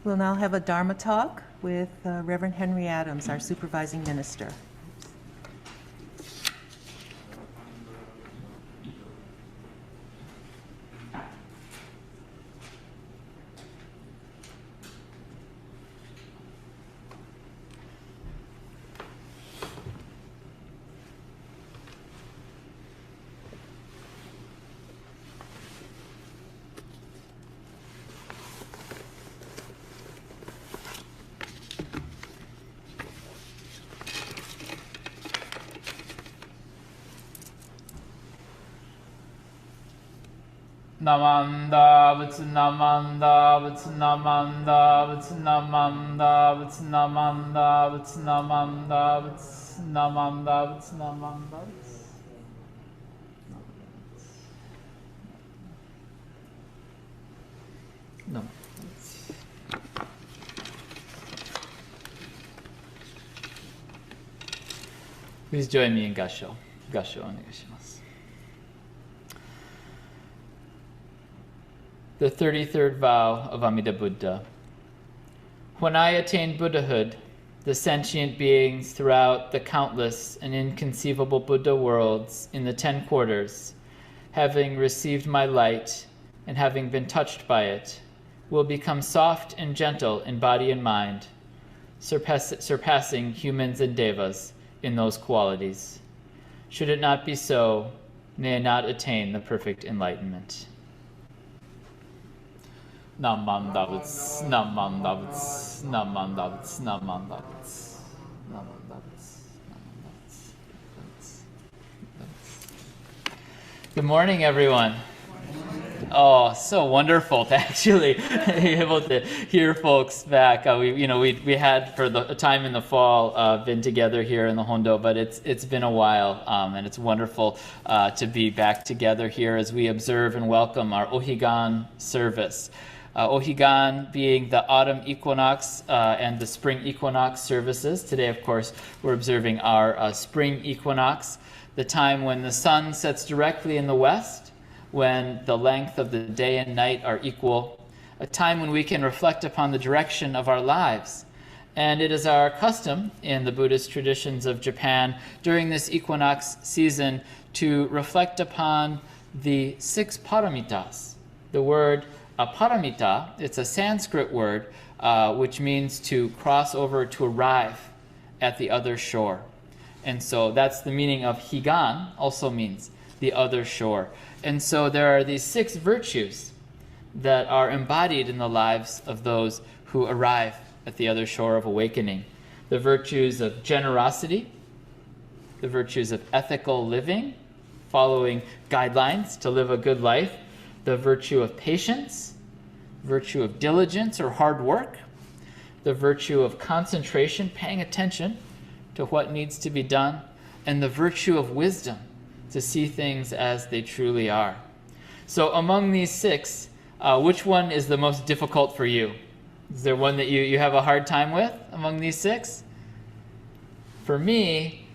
We'll now have a Dharma talk with Reverend Henry Adams, our supervising minister. Namanda Vutsunamanda Vutsunamanda Vutsunamanda Vutsunamanda Vutsunamanda Vutsunamanda Vutsunamanda. No. Please join me in Gasho. Gasho onegaishimasu. The 33rd vow of Amida Buddha. When I attained Buddhahood, the sentient beings throughout the countless and inconceivable Buddha worlds in the 10 quarters, having received my light and having been touched by it, will become soft and gentle in body and mind, surpassing humans and devas in those qualities. Should it not be so, may I not attain the perfect enlightenment. Namandavits, namandavits, namandavits, namandavits, namandavits, namandavits. Good morning, everyone. Oh, so wonderful to actually be able to hear folks back. We had for the time in the fall been together here in the Hondo, but it's been a while, and it's wonderful to be back together here as we observe and welcome our Ohigan service. Ohigan being the autumn equinox and the spring equinox services. Today, of course, we're observing our spring equinox, the time when the sun sets directly in the west, when the length of the day and night are equal, a time when we can reflect upon the direction of our lives. And it is our custom in the Buddhist traditions of Japan during this equinox season to reflect upon the 6 paramitas. The word paramita, it's a Sanskrit word which means to cross over, to arrive at the other shore. And so that's the meaning of Higan, also means the other shore. And so there are these 6 virtues that are embodied in the lives of those who arrive at the other shore of awakening. The virtues of generosity, the virtues of ethical living, following guidelines to live a good life, the virtue of patience, virtue of diligence or hard work, the virtue of concentration, paying attention to what needs to be done, and the virtue of wisdom, to see things as they truly are. So among these 6, which one is the most difficult for you? Is there one that you have a hard time with among these 6? For me,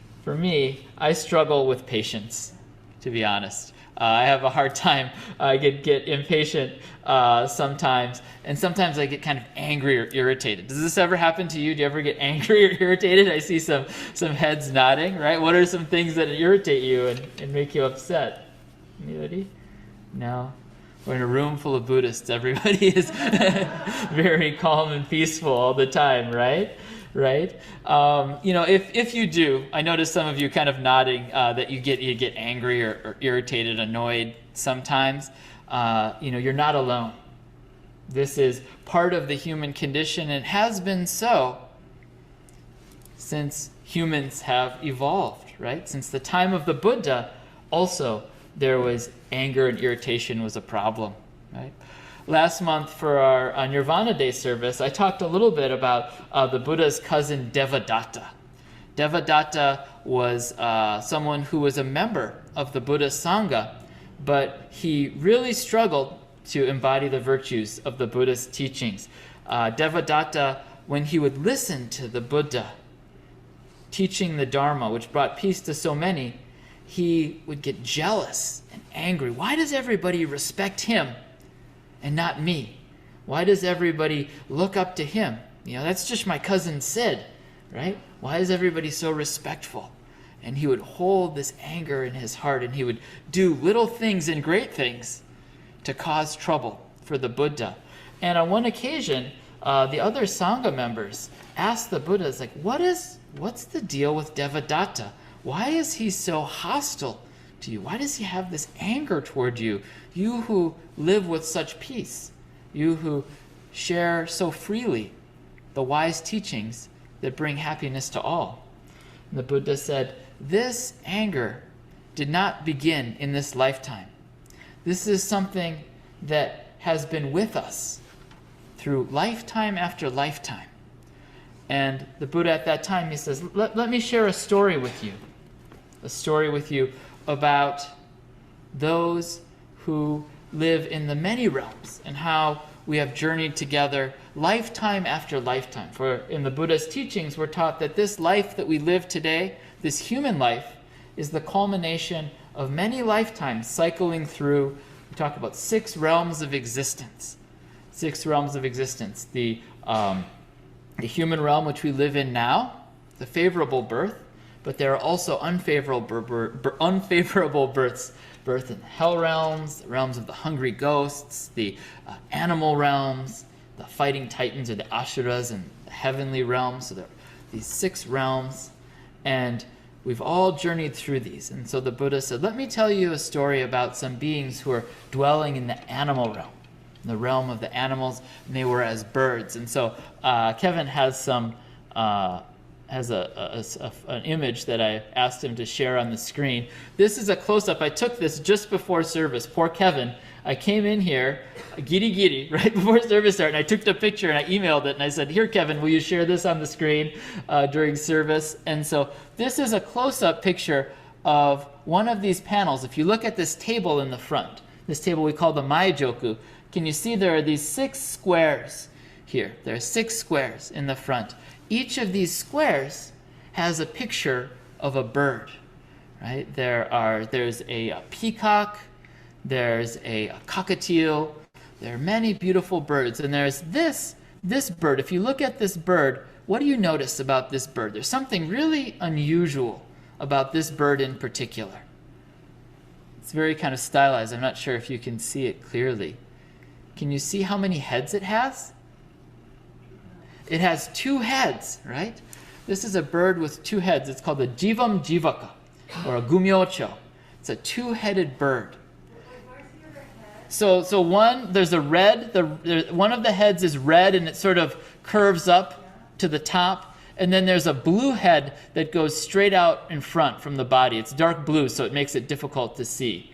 I struggle with patience, to be honest. I have a hard time. I get impatient sometimes, and sometimes I get kind of angry or irritated. Does this ever happen to you? Do you ever get angry or irritated? I see some heads nodding, right? What are some things that irritate you and make you upset? Anybody? No? We're in a room full of Buddhists. Everybody is very calm and peaceful all the time, right? Right? If you do, I notice some of you kind of nodding that you get angry or irritated, annoyed sometimes. You're not alone. This is part of the human condition and has been so since humans have evolved, right? Since the time of the Buddha, also there was anger and irritation was a problem, right? Last month for our Nirvana Day service, I talked a little bit about the Buddha's cousin Devadatta. Devadatta was someone who was a member of the Buddhist Sangha, but he really struggled to embody the virtues of the Buddhist teachings. Devadatta, when he would listen to the Buddha teaching the Dharma, which brought peace to so many, he would get jealous and angry. Why does everybody respect him and not me? Why does everybody look up to him? That's just my cousin Sid, right? Why is everybody so respectful? And he would hold this anger in his heart, and he would do little things and great things to cause trouble for the Buddha. And on one occasion, the other Sangha members asked the Buddha, it's like, what's the deal with Devadatta? Why is he so hostile to you? Why does he have this anger toward you? You who live with such peace, you who share so freely the wise teachings that bring happiness to all. And the Buddha said, this anger did not begin in this lifetime. This is something that has been with us through lifetime after lifetime. And the Buddha at that time, he says, let me share a story with you. A story with you about those who live in the many realms and how we have journeyed together lifetime after lifetime. For in the Buddha's teachings, we're taught that this life that we live today, this human life, is the culmination of many lifetimes cycling through, we talk about 6 realms of existence. 6 realms of existence. The human realm which we live in now, the favorable birth, but there are also unfavorable births. Birth in the hell realms, the realms of the hungry ghosts, the animal realms, the fighting titans or the asuras, and the heavenly realms. So there are these 6 realms, and we've all journeyed through these. And so the Buddha said, let me tell you a story about some beings who are dwelling in the animal realm, in the realm of the animals, and they were as birds. And so Kevin has some an image that I asked him to share on the screen. This is a close-up. I took this just before service. Poor Kevin. I came in here, giddy, right before service started, and I took the picture and I emailed it, and I said, here, Kevin, will you share this on the screen during service? And so this is a close-up picture of one of these panels. If you look at this table in the front, this table we call the Maijoku, can you see there are these 6 squares here? There are 6 squares in the front. Each of these squares has a picture of a bird, right? There's a peacock, there's a cockatiel, there are many beautiful birds, and there's this bird. If you look at this bird, what do you notice about this bird? There's something really unusual about this bird in particular. It's very kind of stylized. I'm not sure if you can see it clearly. Can you see how many heads it has? It has 2 heads, right? This is a bird with 2 heads. It's called a jivam jivaka, or a gumyocho. It's a 2-headed bird. So one, there's a red, one of the heads is red and it sort of curves up to the top. And then there's a blue head that goes straight out in front from the body. It's dark blue, so it makes it difficult to see,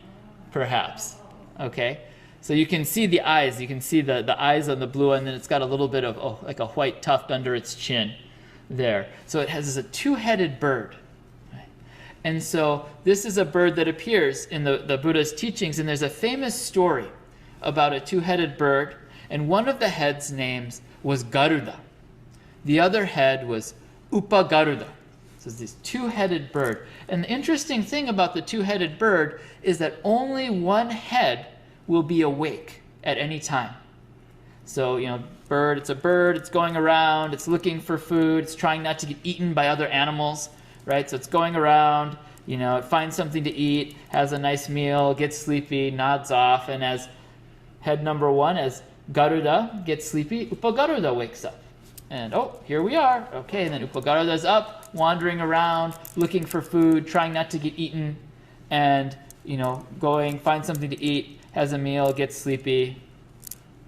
perhaps. Okay? So you can see the eyes. You can see the eyes on the blue, and then it's got a little bit of like a white tuft under its chin there. So it has a 2-headed bird. Right? And so this is a bird that appears in the Buddha's teachings, and there's a famous story about a 2-headed bird, and one of the heads' names was Garuda. The other head was Upagaruda. So it's this 2-headed bird. And the interesting thing about the 2-headed bird is that only one head will be awake at any time. So, it's a bird, it's going around, it's looking for food, it's trying not to get eaten by other animals, right? So it's going around, it finds something to eat, has a nice meal, gets sleepy, nods off, and as head number 1, as Garuda gets sleepy, Upagaruda wakes up. And, here we are. Okay, and then Upagaruda's up, wandering around, looking for food, trying not to get eaten, and, going, find something to eat, has a meal, gets sleepy,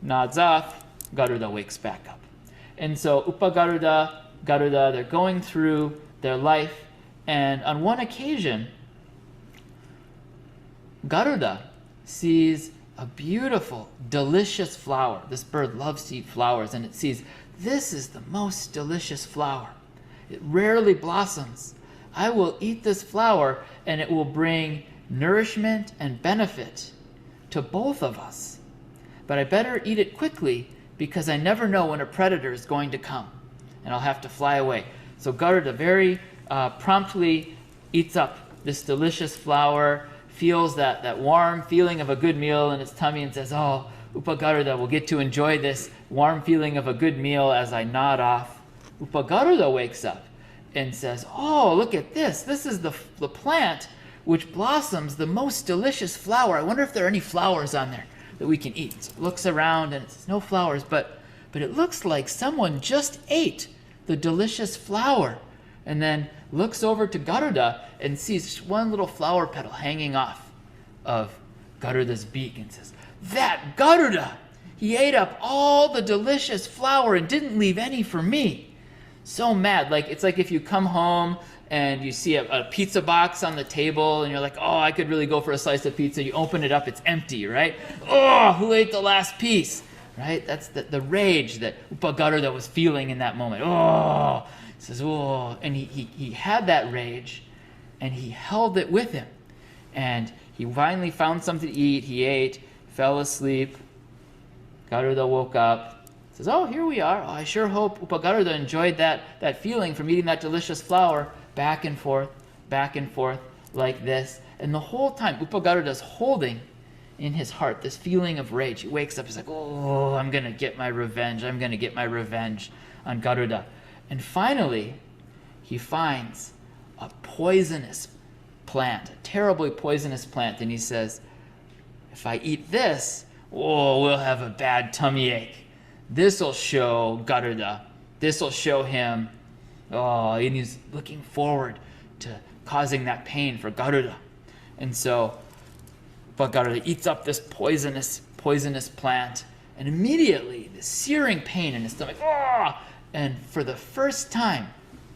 nods off, Garuda wakes back up. And so Upagaruda, Garuda, they're going through their life, and on one occasion, Garuda sees a beautiful, delicious flower. This bird loves to eat flowers, and it sees, this is the most delicious flower. It rarely blossoms. I will eat this flower, and it will bring nourishment and benefit to both of us. But I better eat it quickly because I never know when a predator is going to come and I'll have to fly away. So Garuda very promptly eats up this delicious flower, feels that warm feeling of a good meal in its tummy and says, Upagaruda will get to enjoy this warm feeling of a good meal as I nod off. Upagaruda wakes up and says, oh, look at this. This is the plant which blossoms the most delicious flower. I wonder if there are any flowers on there that we can eat. So it looks around and it's no flowers, but it looks like someone just ate the delicious flower. And then looks over to Garuda and sees one little flower petal hanging off of Garuda's beak and says, that Garuda! He ate up all the delicious flower and didn't leave any for me. So mad. It's like if you come home and you see a pizza box on the table and you're like, oh, I could really go for a slice of pizza. You open it up, it's empty, right? Oh, who ate the last piece? Right? That's the rage that Upagaruda was feeling in that moment. Oh, he says, oh, and he had that rage and he held it with him. And he finally found something to eat. He ate, fell asleep. Garuda woke up, says, oh, here we are. Oh, I sure hope Upagaruda enjoyed that feeling from eating that delicious flower. Back and forth like this. And the whole time, Upagaruda's holding in his heart this feeling of rage. He wakes up, he's like, oh, I'm going to get my revenge. I'm going to get my revenge on Garuda. And finally, he finds a poisonous plant, a terribly poisonous plant. And he says, if I eat this, oh, we'll have a bad tummy ache. This'll show Garuda. This'll show him. Oh, and he's looking forward to causing that pain for Garuda. And so, but Garuda eats up this poisonous plant, and immediately the searing pain in his stomach. Oh! And for the first time,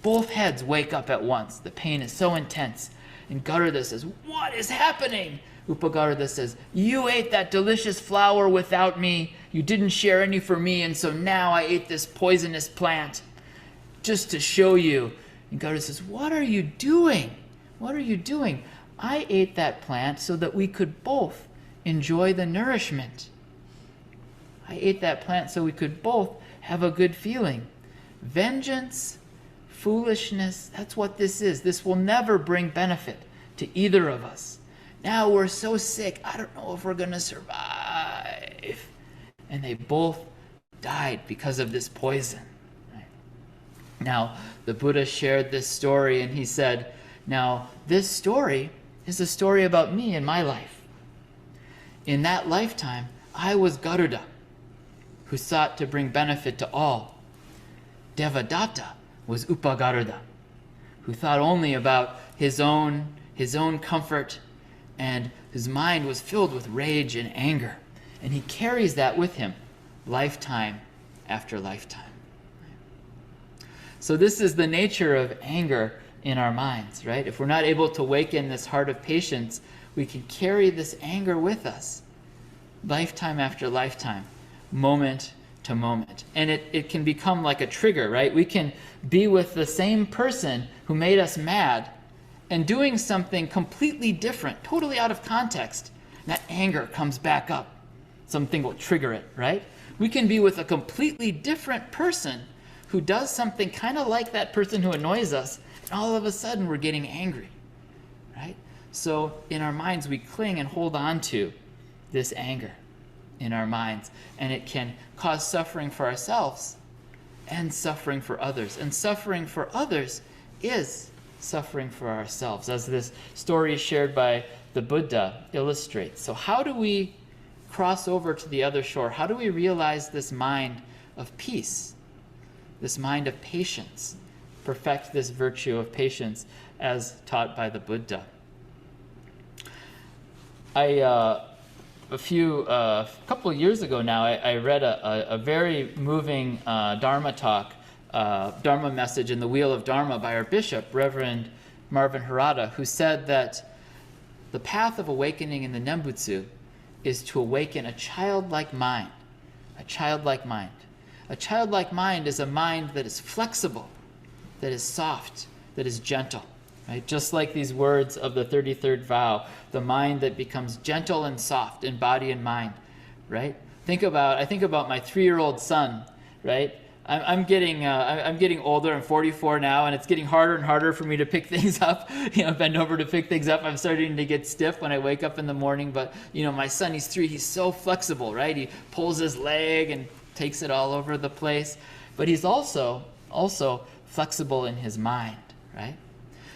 both heads wake up at once. The pain is so intense. And Garuda says, what is happening? Upagaruda says, you ate that delicious flower without me. You didn't share any for me, and so now I ate this poisonous plant just to show you. And Garuda says, what are you doing? What are you doing? I ate that plant so that we could both enjoy the nourishment. I ate that plant so we could both have a good feeling. Vengeance, foolishness, that's what this is. This will never bring benefit to either of us. Now we're so sick, I don't know if we're going to survive. And they both died because of this poison. Now, the Buddha shared this story and he said, now, this story is a story about me in my life. In that lifetime, I was Garuda, who sought to bring benefit to all. Devadatta was Upagaruda, who thought only about his own comfort, and his mind was filled with rage and anger. And he carries that with him, lifetime after lifetime. So this is the nature of anger in our minds, right? If we're not able to awaken this heart of patience, we can carry this anger with us, lifetime after lifetime, moment to moment. And it can become like a trigger, right? We can be with the same person who made us mad and doing something completely different, totally out of context. That anger comes back up. Something will trigger it, right? We can be with a completely different person who does something kind of like that person who annoys us, and all of a sudden we're getting angry, right? So in our minds, we cling and hold on to this anger in our minds, and it can cause suffering for ourselves and suffering for others. And suffering for others is suffering for ourselves, as this story shared by the Buddha illustrates. So how do we cross over to the other shore? How do we realize this mind of peace, this mind of patience, perfect this virtue of patience as taught by the Buddha? A couple of years ago now, I read a very moving Dharma talk, Dharma message in the Wheel of Dharma by our bishop, Reverend Marvin Harada, who said that the path of awakening in the Nembutsu is to awaken a childlike mind. A childlike mind. A childlike mind is a mind that is flexible, that is soft, that is gentle. Right? Just like these words of the 33rd vow, the mind that becomes gentle and soft in body and mind, right? I think about my 3-year-old son, right? I'm getting older. I'm 44 now, and it's getting harder and harder for me to pick things up. Bend over to pick things up. I'm starting to get stiff when I wake up in the morning. But my son, he's 3. He's so flexible, right? He pulls his leg and takes it all over the place. But he's also flexible in his mind, right?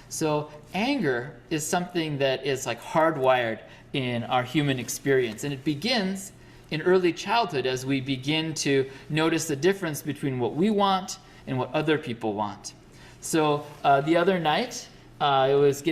So anger is something that is like hardwired in our human experience, and it begins in early childhood as we begin to notice the difference between what we want and what other people want. So the other night, it was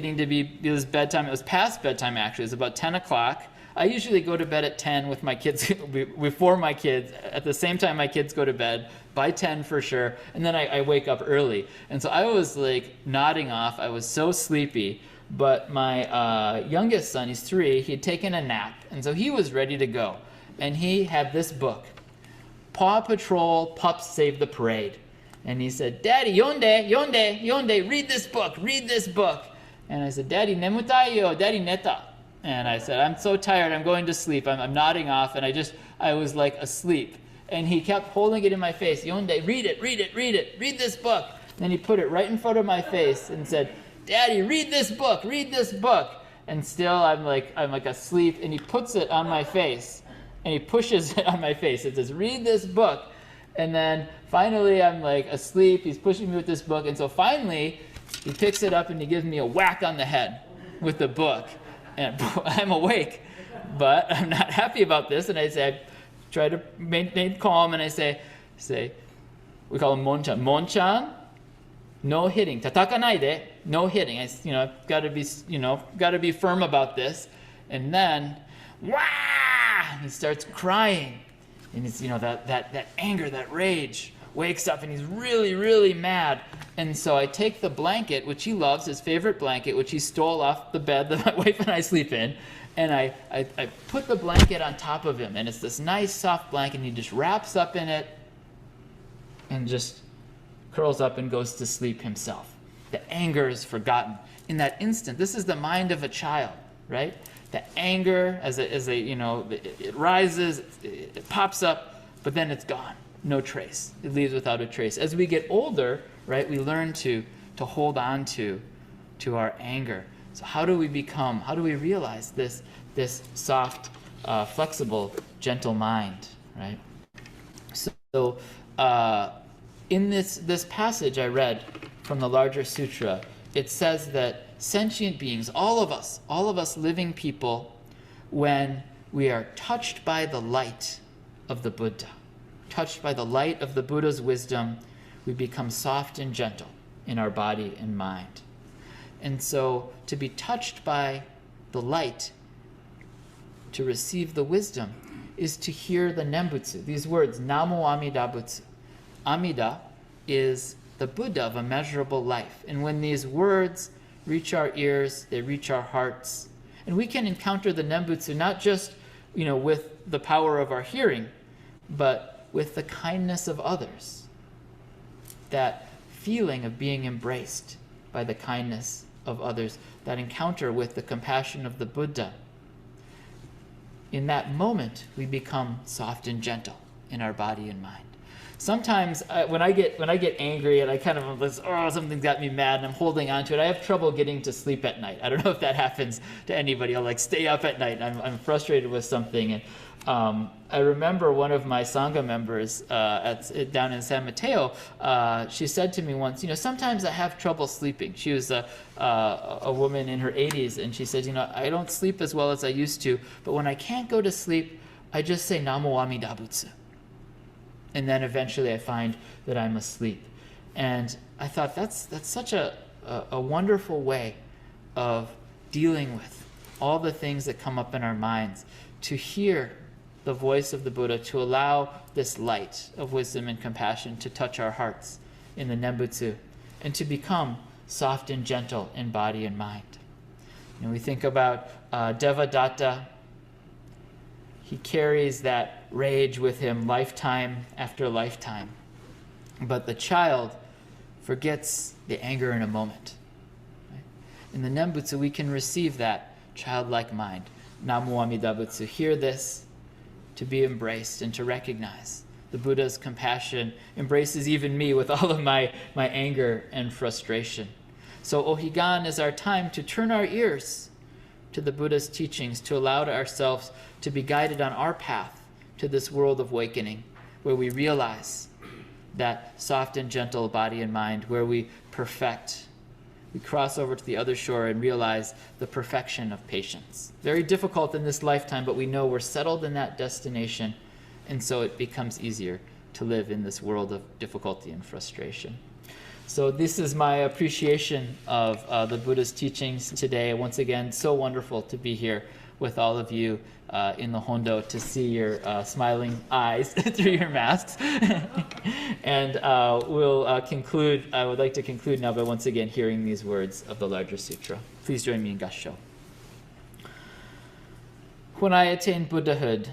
bedtime. It was past bedtime, actually. It was about 10 o'clock. I usually go to bed at 10 with my kids, before my kids, at the same time my kids go to bed, by 10 for sure, and then I wake up early. And so I was like nodding off. I was so sleepy. But my youngest son, he's 3, he had taken a nap, and so he was ready to go. And he had this book, Paw Patrol, Pups Save the Parade. And he said, Daddy, yonde, read this book. And I said, Daddy, nemutai yo, Daddy neta. And I said, I'm so tired, I'm going to sleep. I'm nodding off, and I was like asleep. And he kept holding it in my face, Yonde, read it, this book. And then he put it right in front of my face and said, Daddy, read this book. And still I'm like asleep, and he puts it on my face. And he pushes it on my face. It says, read this book. And then finally I'm like asleep. He's pushing me with this book. And so finally he picks it up and he gives me a whack on the head with the book. And I'm awake, but I'm not happy about this. And I try to maintain calm, and I say, we call him Monchan. Monchan, no hitting. Tatakanai de, no hitting. I've got to be firm about this. And then, wah! He starts crying, and it's that anger, that rage wakes up, and he's really, really mad. And so I take the blanket, which he loves, his favorite blanket, which he stole off the bed that my wife and I sleep in, and I put the blanket on top of him, and it's this nice soft blanket, and he just wraps up in it and just curls up and goes to sleep himself. The anger is forgotten. In that instant, this is the mind of a child, right? The anger, it rises, it pops up, but then it's gone. No trace. It leaves without a trace. As we get older, right, we learn to hold on to our anger. So how do we realize this soft, flexible, gentle mind, right? So in this passage I read from the larger sutra, it says that sentient beings, all of us living people, when we are touched by the light of the Buddha, touched by the light of the Buddha's wisdom, we become soft and gentle in our body and mind. And so to be touched by the light, to receive the wisdom, is to hear the Nembutsu, these words, Namo Amida Butsu. Amida is the Buddha of immeasurable life. And when these words reach our ears, they reach our hearts. And we can encounter the Nembutsu not just, with the power of our hearing, but with the kindness of others. That feeling of being embraced by the kindness of others, that encounter with the compassion of the Buddha. In that moment, we become soft and gentle in our body and mind. Sometimes when I get angry and I kind of something's got me mad and I'm holding on to it, I have trouble getting to sleep at night. I don't know if that happens to anybody. I'll stay up at night and I'm frustrated with something. And I remember one of my Sangha members down in San Mateo, she said to me once, sometimes I have trouble sleeping. She was a woman in her 80s, and she said, I don't sleep as well as I used to, but when I can't go to sleep, I just say Namo Amida Butsu. And then eventually I find that I'm asleep. And I thought that's such a wonderful way of dealing with all the things that come up in our minds, to hear the voice of the Buddha, to allow this light of wisdom and compassion to touch our hearts in the Nembutsu, and to become soft and gentle in body and mind. We think about Devadatta. He carries that rage with him lifetime after lifetime. But the child forgets the anger in a moment. Right? In the Nembutsu, we can receive that childlike mind. Namo Amida Butsu. Hear this, to be embraced and to recognize The Buddha's compassion embraces even me with all of my anger and frustration. So Ohigan is our time to turn our ears to the Buddha's teachings, to allow ourselves to be guided on our path to this world of awakening, where we realize that soft and gentle body and mind, where we perfect. We cross over to the other shore and realize the perfection of patience. Very difficult in this lifetime, but we know we're settled in that destination, and so it becomes easier to live in this world of difficulty and frustration. So this is my appreciation of the Buddha's teachings today. Once again, so wonderful to be here with all of you in the Hondo, to see your smiling eyes through your masks. And we'll conclude, I would like to conclude now by once again hearing these words of the larger sutra. Please join me in Gassho. When I attained Buddhahood,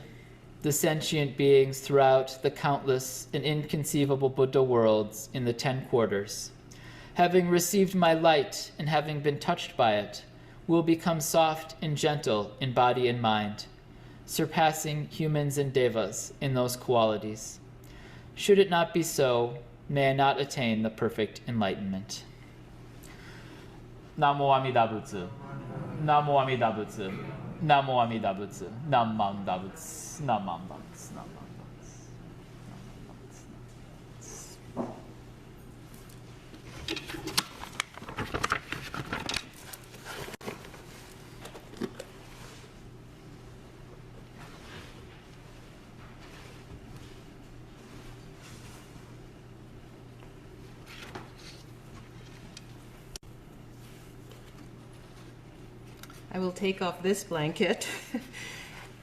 the sentient beings throughout the countless and inconceivable Buddha worlds in the 10 quarters, having received my light and having been touched by it, will become soft and gentle in body and mind, surpassing humans and devas in those qualities. Should it not be so, may I not attain the perfect enlightenment. Namo Amida Butsu. Namo Amida Butsu. Namo Amida Butsu. Namam Dabutsu. Namam Dabutsu. Namam Dabutsu. I will take off this blanket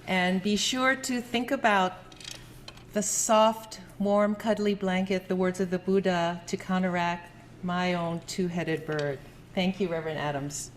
and be sure to think about the soft, warm, cuddly blanket, the words of the Buddha, to counteract my own two-headed bird. Thank you, Reverend Adams.